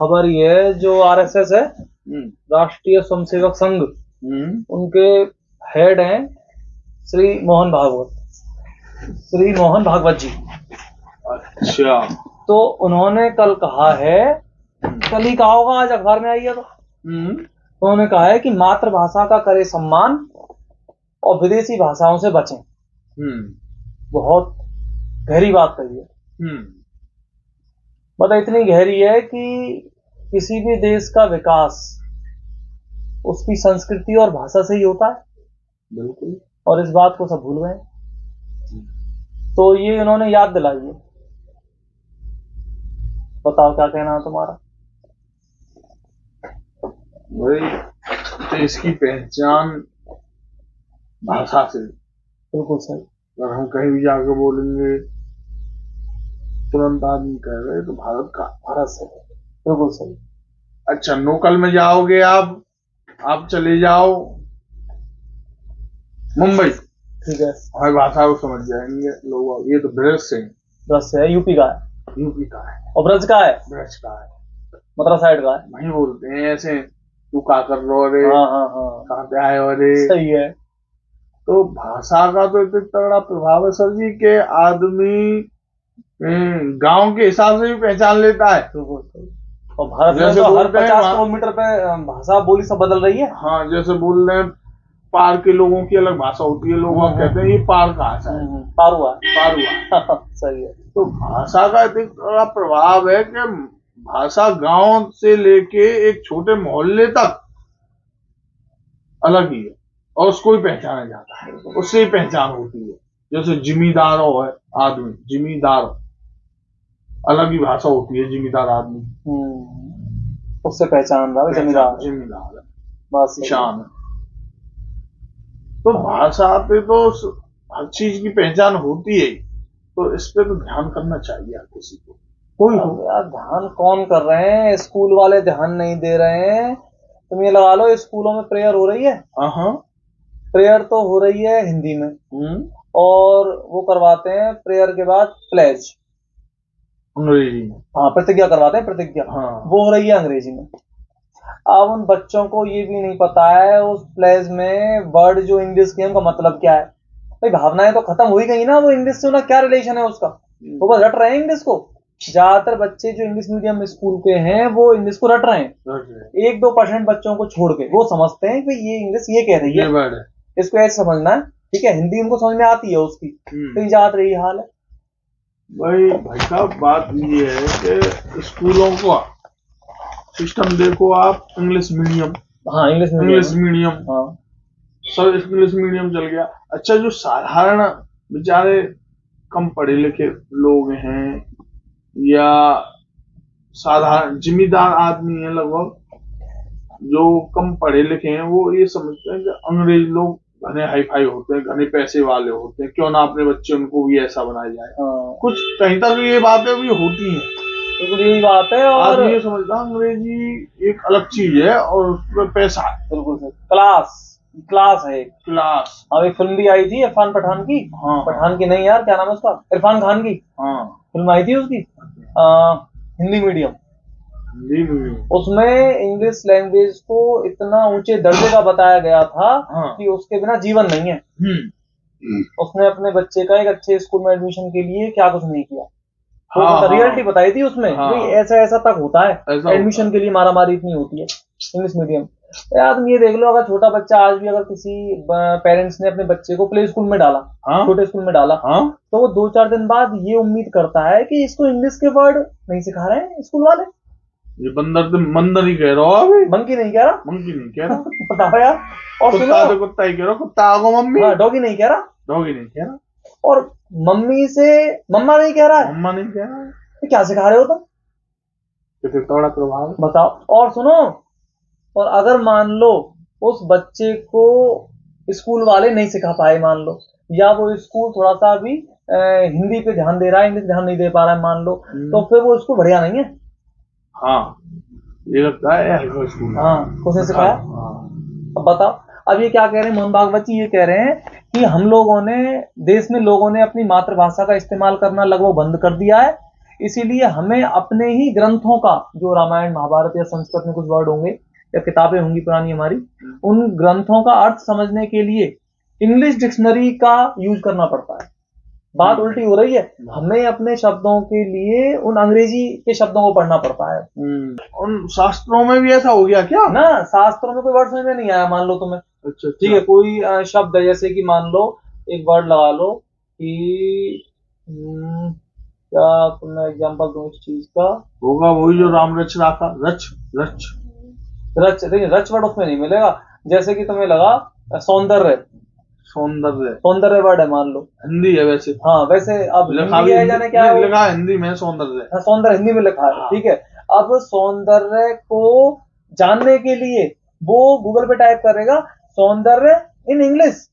खबर ये है, जो आरएसएस है, राष्ट्रीय स्वयंसेवक संघ, उनके हेड हैं श्री मोहन भागवत जी। अच्छा। तो उन्होंने कल कहा है, कल ही कहा होगा, आज अखबार में आई है, तो उन्होंने कहा है कि मातृभाषा का करे सम्मान और विदेशी भाषाओं से बचें। बहुत गहरी बात कही है। मतलब इतनी गहरी है कि किसी भी देश का विकास उसकी संस्कृति और भाषा से ही होता है। बिल्कुल। और इस बात को सब भूल गए। तो ये इन्होंने याद दिलाई है। बताओ क्या कहना है तुम्हारा? भाई, देश की पहचान भाषा से। बिल्कुल सही। अगर हम कहीं भी जाकर बोलेंगे तुरंत आदमी कह रहे तो भारत से। बिल्कुल सही। अच्छा, लोकल में जाओगे आप चले जाओ मुंबई, ठीक है, हमारी भाषा को समझ जाएंगे लोग। ये तो ब्रज है, यूपी का है। और ब्रज का है, मथुरा साइड का है। वही बोलते हैं ऐसे, तू का कर रो रे, कहाँ पे आए हो रे। सही है। तो भाषा का तो इतना तगड़ा प्रभाव है सर जी के आदमी गांव के हिसाब से भी पहचान लेता है। और भारत में तो हर 50 किलोमीटर पे भाषा बोली सब बदल रही है। हाँ, जैसे बोल रहे हैं पार के लोगों की अलग भाषा होती है। लोग कहते हैं ये पार का भाषा है, पारुआ। सही है। तो भाषा का इतना प्रभाव है कि भाषा गांव से लेके एक छोटे मोहल्ले तक अलग ही है और उसको ही पहचाना जाता है, उससे ही पहचान होती है। जैसे जिम्मेदार हो है आदमी, जिम्मेदार अलग ही भाषा होती है। जिम्मेदार आदमी, उससे पहचान रहा है जिम्मेदार है, बस शान है। तो भाषा पे तो हर चीज की पहचान होती है। तो इस पे तो ध्यान करना चाहिए किसी को। कोई हो यार, ध्यान कौन कर रहे हैं? स्कूल वाले ध्यान नहीं दे रहे हैं। तुम ये लगा लो, स्कूलों में प्रेयर हो रही है। प्रेयर तो हो रही है हिंदी में, और वो करवाते हैं प्रेयर के बाद प्लेज अंग्रेजी में। हाँ, प्रतिज्ञा करवाते हैं, प्रतिज्ञा। वो हो रही है अंग्रेजी में। अब उन बच्चों को ये भी नहीं पता है उस प्लेज में वर्ड जो इंग्लिश के उनका मतलब क्या है। भाई, भावनाएं तो खत्म हो ही गई ना। वो इंग्लिश से उन्हें क्या रिलेशन है उसका? वो बस रट रहे हैं इंग्लिश को। ज्यादातर बच्चे जो इंग्लिश मीडियम स्कूल के हैं वो इंग्लिश को रट रहे हैं। 1-2% बच्चों को छोड़ के वो समझते हैं कि ये इंग्लिश ये कह रही है, इसको ऐसे समझना है। ठीक है, हिंदी उनको समझ में आती है उसकी, तो ज्यादा यही हाल है। भाई साहब, बात ये है कि स्कूलों का सिस्टम देखो आप, इंग्लिश मीडियम। हाँ, इंग्लिश मीडियम। हाँ, सब इंग्लिश मीडियम चल गया। अच्छा, जो साधारण बेचारे कम पढ़े लिखे लोग हैं या साधारण जिम्मेदार आदमी है, लगभग जो कम पढ़े लिखे हैं, वो ये समझते हैं कि अंग्रेज लोग घने हाई फाई होते हैं, घने पैसे वाले होते हैं, क्यों ना अपने बच्चे उनको भी ऐसा बनाया जाए। कुछ कहीं तक ये बातें भी होती हैं। बिल्कुल यही बात है। और ये समझता अंग्रेजी एक अलग चीज है और उसमें पैसा है। बिल्कुल क्लास है। अब एक फिल्म भी आई थी इरफान पठान की। पठान की नहीं यार, क्या नाम है उसका, इरफान खान की। फिल्म आई थी उसकी, हिंदी मीडियम। उसमें इंग्लिश लैंग्वेज को इतना ऊंचे दर्जे का बताया गया था कि उसके बिना जीवन नहीं है। उसने अपने बच्चे का एक अच्छे स्कूल में एडमिशन के लिए क्या कुछ नहीं किया। तो रियलिटी बताई थी उसमें, ऐसा तक होता है एडमिशन के लिए, मारामारी इतनी होती है इंग्लिश मीडियम। यार तुम ये देख लो, अगर छोटा बच्चा आज भी, अगर किसी पेरेंट्स ने अपने बच्चे को प्ले स्कूल में डाला, छोटे स्कूल में डाला, तो वो 2-4 दिन बाद ये उम्मीद करता है कि इसको इंग्लिश के वर्ड नहीं सिखा रहे हैं स्कूल वाले। ये मंदर ही कह रहा हो अभी, मंकी नहीं कह रहा। बताओ यार। और कुत्ता ही कह रहा, कुत्ता आगो मम्मी। डॉगी नहीं कह रहा। और मम्मी से मम्मा नहीं कह रहा है। तो क्या सिखा रहे हो तुम? थोड़ा प्रभाव बताओ। और सुनो, और अगर मान लो उस बच्चे को स्कूल वाले नहीं सिखा पाए, मान लो, या वो स्कूल थोड़ा सा भी हिंदी पे ध्यान दे रहा है, इंग्लिश ध्यान नहीं दे पा रहा है, मान लो, तो फिर वो स्कूल बढ़िया नहीं है। ये लगता है उसने सिखाया। अब बताओ, अब ये क्या कह रहे हैं मोहन भागवत जी? ये कह रहे हैं कि हम लोगों ने, देश में लोगों ने अपनी मातृभाषा का इस्तेमाल करना लगभग बंद कर दिया है, इसीलिए हमें अपने ही ग्रंथों का, जो रामायण महाभारत या संस्कृत में कुछ वर्ड होंगे या किताबें होंगी पुरानी हमारी, उन ग्रंथों का अर्थ समझने के लिए इंग्लिश डिक्शनरी का यूज करना पड़ता है। बात उल्टी हो रही है, हमें अपने शब्दों के लिए उन अंग्रेजी के शब्दों को पढ़ना पड़ता है। उन शास्त्रों में भी ऐसा हो गया क्या? ना, शास्त्रों में कोई वर्ड समझ में नहीं आया, मान लो तुम्हें, अच्छा ठीक है, कोई शब्द है, जैसे कि मान लो एक वर्ड लगा लो कि क्या तुम्हें एग्जांपल दूं इस चीज का, होगा वही जो राम रच रहा था, रच रच रच, देखिए रच वर्ड उसमें नहीं मिलेगा। जैसे कि तुम्हें लगा सौंदर्य, सौंदर्य, सौंदर्य वर्ड है मान लो, हिंदी है वैसे। हाँ वैसे अब हिंदी है, जाने क्या है, लिखा हिंदी में सौंदर्य, हाँ सौंदर्य हिंदी में लिखा है, ठीक है। अब सौंदर्य को जानने के लिए वो गूगल पे टाइप करेगा सौंदर्य इन इंग्लिश,